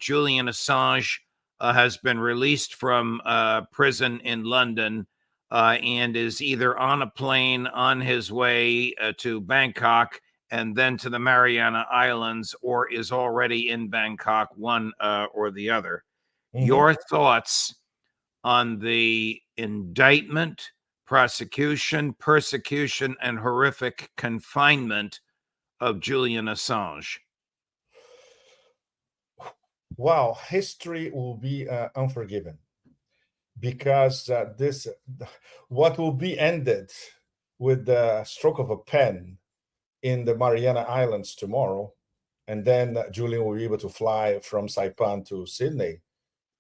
Julian Assange has been released from prison in London and is either on a plane on his way to Bangkok and then to the Mariana Islands, or is already in Bangkok, one or the other. Your thoughts on the indictment, prosecution, persecution, and horrific confinement of Julian Assange? Wow, history will be unforgiving, because what will be ended with the stroke of a pen in the Mariana Islands tomorrow, and then Julian will be able to fly from Saipan to Sydney.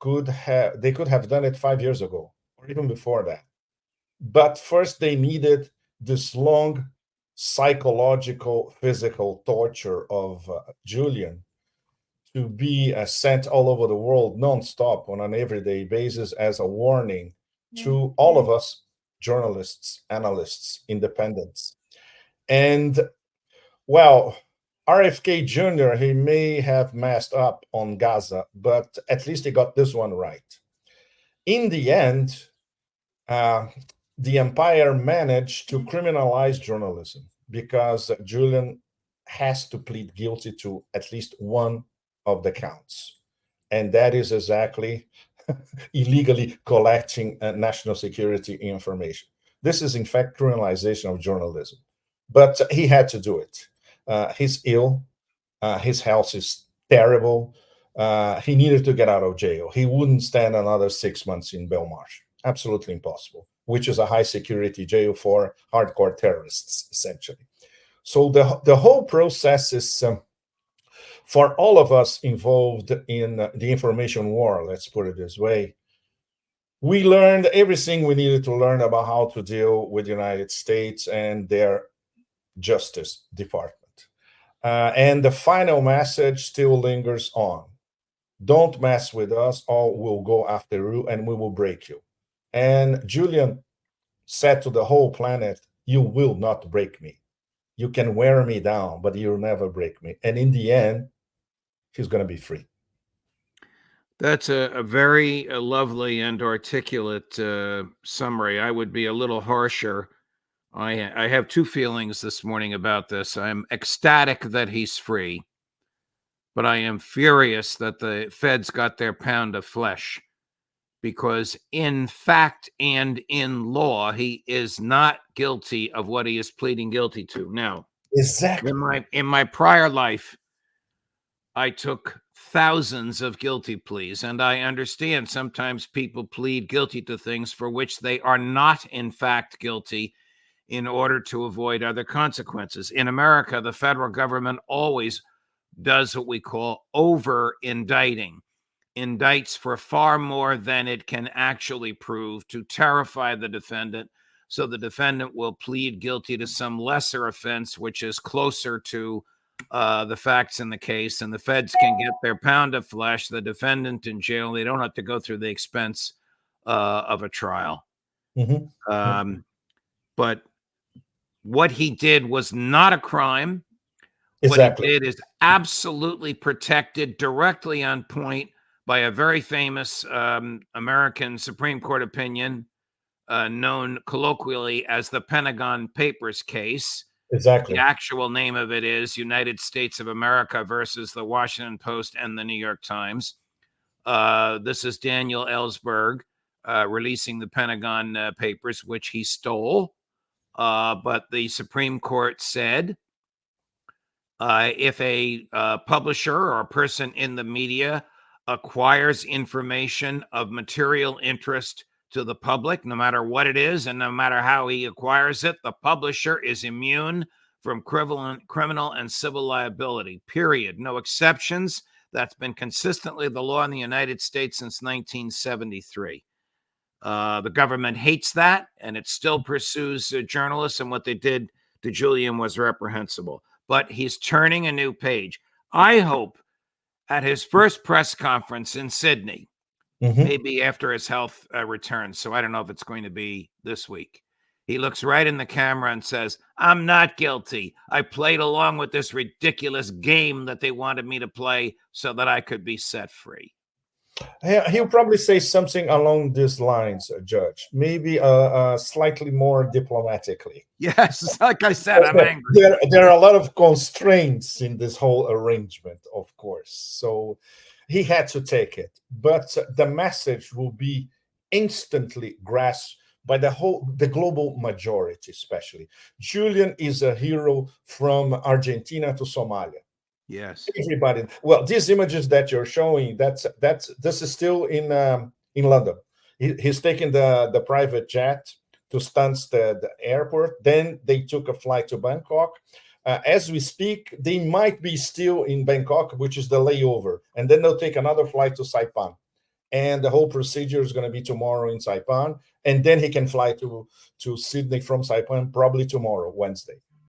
They could have done it 5 years ago or even before that. But first, they needed this long psychological, physical torture of Julian to be sent all over the world nonstop on an everyday basis as a warning to all of us journalists, analysts, independents. And well, RFK Jr., he may have messed up on Gaza, but at least he got this one right. In the end, the empire managed to criminalize journalism because Julian has to plead guilty to at least one of the counts. And that is exactly illegally collecting national security information. This is, in fact, criminalization of journalism. But he had to do it. He's ill. His health is terrible. He needed to get out of jail. He wouldn't stand another 6 months in Belmarsh. Absolutely impossible, which is a high security jail for hardcore terrorists, essentially. So the whole process is, for all of us involved in the information war, let's put it this way, we learned everything we needed to learn about how to deal with the United States and their Justice Department. And the final message still lingers on. Don't mess with us, or we'll go after you and we will break you. And Julian said to the whole planet, you will not break me. You can wear me down, but you'll never break me. And in the end, he's going to be free. That's a very lovely and articulate summary. I would be a little harsher. I have two feelings this morning about this. I'm ecstatic that he's free, but I am furious that the feds got their pound of flesh, because in fact and in law, he is not guilty of what he is pleading guilty to. Now, exactly. In my prior life, I took thousands of guilty pleas, and I understand sometimes people plead guilty to things for which they are not in fact guilty in order to avoid other consequences. In America, the federal government always does what we call over-indicting, indicts for far more than it can actually prove to terrify the defendant, so the defendant will plead guilty to some lesser offense, which is closer to the facts in the case, and the feds can get their pound of flesh, the defendant in jail. They don't have to go through the expense of a trial. But what he did was not a crime. Exactly. What he did is absolutely protected, directly on point by a very famous American Supreme Court opinion known colloquially as the Pentagon Papers case. Exactly. The actual name of it is United States of America versus the Washington Post and the New York Times. This is Daniel Ellsberg releasing the Pentagon Papers, which he stole. But the Supreme Court said if a publisher or a person in the media acquires information of material interest to the public, no matter what it is and no matter how he acquires it, the publisher is immune from criminal and civil liability, period. No exceptions. That's been consistently the law in the United States since 1973. The government hates that, and it still pursues journalists, and what they did to Julian was reprehensible. But he's turning a new page. I hope at his first press conference in Sydney, maybe after his health returns, so I don't know if it's going to be this week, He looks right in the camera and says, I'm not guilty. I played along with this ridiculous game that they wanted me to play so that I could be set free. He'll probably say something along these lines, Judge, maybe slightly more diplomatically. Yes, like I said, I'm angry. There are a lot of constraints in this whole arrangement, of course. So he had to take it. But the message will be instantly grasped by the global majority, especially. Julian is a hero from Argentina to Somalia. Yes. Everybody. Well, these images that you're showing, this is still in London. He's taking the private jet to Stansted Airport. Then they took a flight to Bangkok. As we speak, they might be still in Bangkok, which is the layover, and then they'll take another flight to Saipan. And the whole procedure is going to be tomorrow in Saipan, and then he can fly to Sydney from Saipan probably tomorrow, Wednesday.